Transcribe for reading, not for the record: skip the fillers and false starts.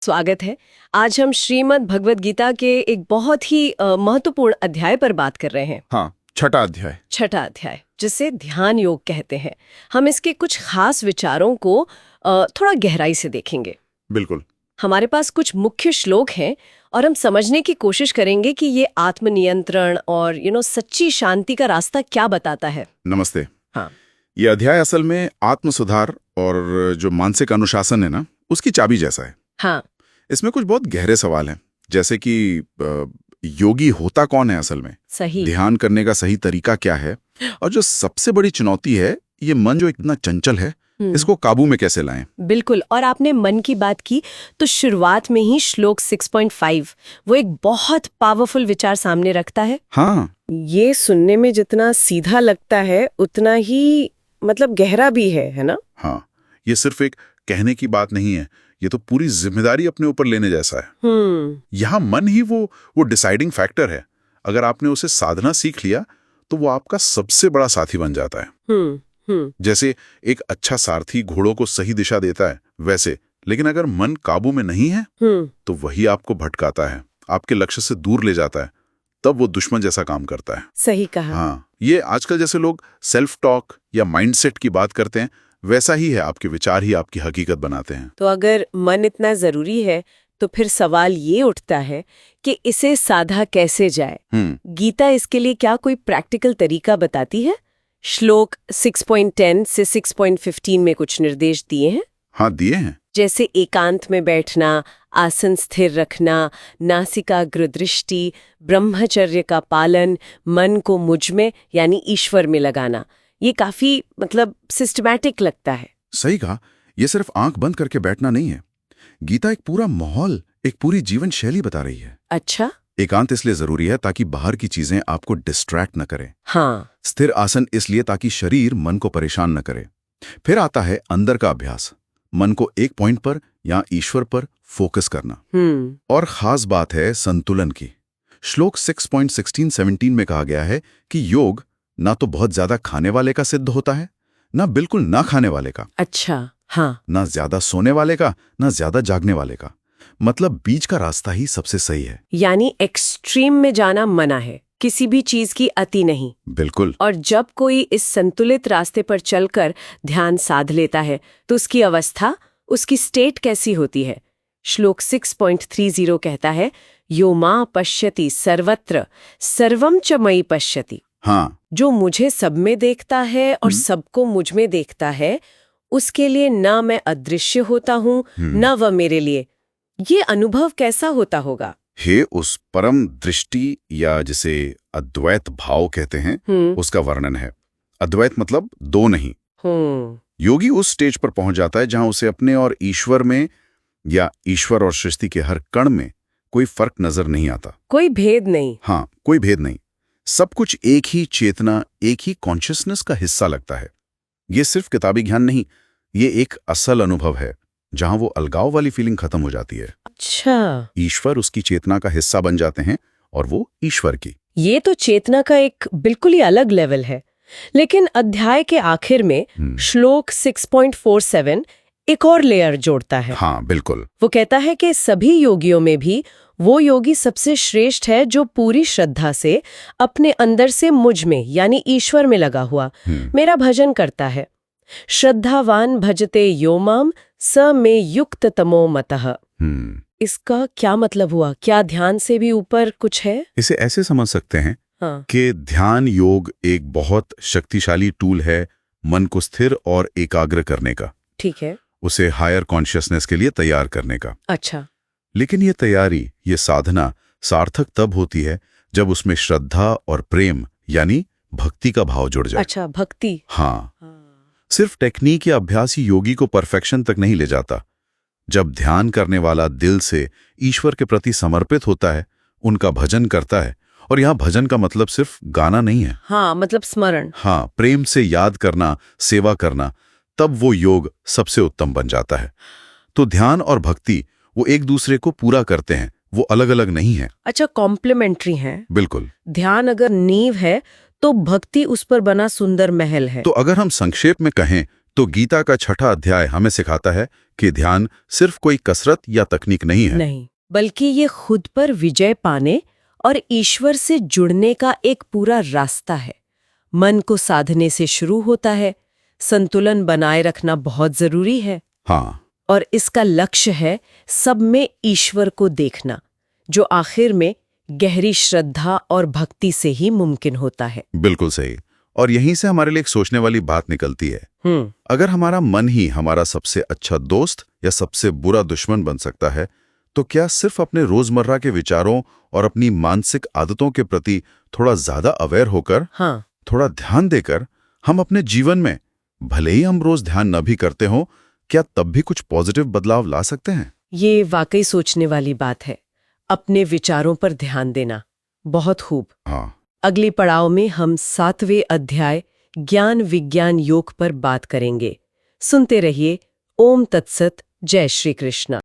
स्वागत है। आज हम श्रीमद् भगवद गीता के एक बहुत ही महत्वपूर्ण अध्याय पर बात कर रहे हैं। हाँ, छठा अध्याय जिसे ध्यान योग कहते हैं। हम इसके कुछ खास विचारों को थोड़ा गहराई से देखेंगे। बिल्कुल। हमारे पास कुछ मुख्य श्लोक हैं और हम समझने की कोशिश करेंगे कि ये आत्मनियंत्रण और सच्ची शांति का रास्ता क्या बताता है। नमस्ते। हाँ, ये अध्याय असल में आत्म सुधार और जो मानसिक अनुशासन है ना, उसकी चाबी जैसा है। हाँ, इसमें कुछ बहुत गहरे सवाल हैं, जैसे कि योगी होता कौन है असल में, सही। ध्यान करने का सही तरीका क्या है, और जो सबसे बड़ी चुनौती है, ये मन जो इतना चंचल है, इसको काबू में कैसे लाएं। बिल्कुल। और आपने मन की बात की तो शुरुआत में ही श्लोक 6.5 वो एक बहुत पावरफुल विचार सामने रखता है। हाँ, ये सुनने में जितना सीधा लगता है उतना ही गहरा भी है ना। हाँ, ये सिर्फ एक कहने की बात नहीं है, ये तो पूरी जिम्मेदारी अपने ऊपर लेने जैसा है। यहाँ मन ही वो डिसाइडिंग फैक्टर है। अगर आपने उसे साधना सीख लिया तो वो आपका सबसे बड़ा साथी बन जाता है। जैसे एक अच्छा सारथी घोड़ों को सही दिशा देता है वैसे, लेकिन अगर मन काबू में नहीं है तो वही आपको भटकाता है, आपके लक्ष्य से दूर ले जाता है, तब वो दुश्मन जैसा काम करता है। सही कहा। हाँ, ये आजकल जैसे लोग सेल्फ टॉक या माइंडसेट की बात करते हैं, वैसा ही है। आपके विचार ही आपकी हकीकत बनाते हैं। तो अगर मन इतना जरूरी है तो फिर सवाल ये उठता है कि इसे साधा कैसे जाए। गीता इसके लिए क्या कोई प्रैक्टिकल तरीका बताती है? श्लोक 6.10 से 6.15 में कुछ निर्देश दिए हैं। हाँ, दिए हैं। जैसे एकांत में बैठना, आसन स्थिर रखना, नासिकाग्र दृष्टि, ब्रह्मचर्य का पालन, मन को मुझ में यानी ईश्वर में लगाना। ये काफी सिस्टमैटिक लगता है। सही कहा। ये सिर्फ आंख बंद करके बैठना नहीं है। गीता एक पूरा माहौल, एक पूरी जीवन शैली बता रही है। अच्छा। एकांत इसलिए जरूरी है ताकि बाहर की चीजें आपको डिस्ट्रैक्ट न करें। हाँ। स्थिर आसन इसलिए ताकि शरीर मन को परेशान न करे। फिर आता है अंदर का अभ्यास, मन को एक पॉइंट पर या ईश्वर पर फोकस करना। और खास बात है संतुलन की। श्लोक 6.16-17 में कहा गया है कि योग ना तो बहुत ज्यादा खाने वाले का सिद्ध होता है, ना बिल्कुल ना खाने वाले का। अच्छा। हाँ। ना ज्यादा सोने वाले का, ना ज्यादा जागने वाले का। मतलब बीच का रास्ता ही सबसे सही है। यानी एक्सट्रीम में जाना मना है, किसी भी चीज की अति नहीं। बिल्कुल। और जब कोई इस संतुलित रास्ते पर चलकर ध्यान साध लेता है तो उसकी अवस्था, उसकी स्टेट कैसी होती है? श्लोक 6.30 कहता है, यो मां पश्यति सर्वत्र सर्वम च मयि पश्यति। हाँ, जो मुझे सब में देखता है और सबको मुझ में देखता है, उसके लिए ना मैं अदृश्य होता हूँ ना वह मेरे लिए। ये अनुभव कैसा होता होगा? हे उस परम दृष्टि या जिसे अद्वैत भाव कहते हैं, उसका वर्णन है। अद्वैत मतलब दो नहीं। योगी उस स्टेज पर पहुंच जाता है जहां उसे अपने और ईश्वर में या ईश्वर और सृष्टि के हर कण में कोई फर्क नजर नहीं आता। कोई भेद नहीं। हाँ, कोई भेद नहीं। सब कुछ एक ही चेतना, एक ही कॉन्शियसनेस का हिस्सा लगता है। ये सिर्फ किताबी ज्ञान नहीं, ये एक असल अनुभव है जहां वो अलगाव वाली फीलिंग खत्म हो जाती है। अच्छा। ईश्वर उसकी चेतना का हिस्सा बन जाते हैं और वो ईश्वर की। ये तो चेतना का एक बिल्कुल ही अलग लेवल है। लेकिन अध्याय के आखिर में श्लोक 6.47 एक और लेयर जोड़ता है। हाँ, बिल्कुल। वो कहता है कि सभी योगियों में भी वो योगी सबसे श्रेष्ठ है जो पूरी श्रद्धा से अपने अंदर से मुझ में यानी ईश्वर में लगा हुआ मेरा भजन करता है। श्रद्धावान भजते यो माम स में युक्त तमो मतः। इसका क्या मतलब हुआ? क्या ध्यान से भी ऊपर कुछ है? इसे ऐसे समझ सकते हैं हाँ। कि ध्यान योग एक बहुत शक्तिशाली टूल है मन को स्थिर और एकाग्र करने का। ठीक है। उसे हायर कॉन्शियसनेस के लिए तैयार करने का। अच्छा। लेकिन ये तैयारी, ये साधना सार्थक तब होती है जब उसमें श्रद्धा और प्रेम यानी भक्ति का भाव जुड़ जाए। अच्छा, भक्ति। हाँ। सिर्फ टेक्निक या अभ्यास ही योगी को परफेक्शन तक नहीं ले जाता। जब ध्यान करने वाला दिल से ईश्वर के प्रति समर्पित होता है, उनका भजन करता है, और यहाँ भजन का मतलब सिर्फ गाना नहीं है। हाँ, मतलब स्मरण। हाँ, प्रेम से याद करना, सेवा करना, तब वो योग सबसे उत्तम बन जाता है। तो ध्यान और भक्ति वो एक दूसरे को पूरा करते हैं, वो अलग अलग नहीं है। अच्छा, कॉम्प्लीमेंट्री है। बिल्कुल। ध्यान अगर नींव है तो भक्ति उस पर बना सुंदर महल है। तो अगर हम संक्षेप में कहें तो गीता का 6वां अध्याय हमें सिखाता है कि ध्यान सिर्फ कोई कसरत या तकनीक नहीं है। नहीं, बल्कि ये खुद पर विजय पाने और ईश्वर से जुड़ने का एक पूरा रास्ता है। मन को साधने से शुरू होता है, संतुलन बनाए रखना बहुत जरूरी है। हाँ, और इसका लक्ष्य है सब में ईश्वर को देखना, जो आखिर में गहरी श्रद्धा और भक्ति से ही मुमकिन होता है। बिल्कुल सही। और यहीं से हमारे लिए एक सोचने वाली बात निकलती है। अगर हमारा मन ही हमारा सबसे अच्छा दोस्त या सबसे बुरा दुश्मन बन सकता है, तो क्या सिर्फ अपने रोजमर्रा के विचारों और अपनी मानसिक आदतों के प्रति थोड़ा ज्यादा अवेयर होकर, थोड़ा ध्यान देकर हम अपने जीवन में, भले ही हम रोज ध्यान न भी करते हों, क्या तब भी कुछ पॉजिटिव बदलाव ला सकते हैं? ये वाकई सोचने वाली बात है। अपने विचारों पर ध्यान देना बहुत खूब। हाँ, अगली पड़ाव में हम 7वें अध्याय ज्ञान विज्ञान योग पर बात करेंगे। सुनते रहिए। ओम तत्सत। जय श्री कृष्ण।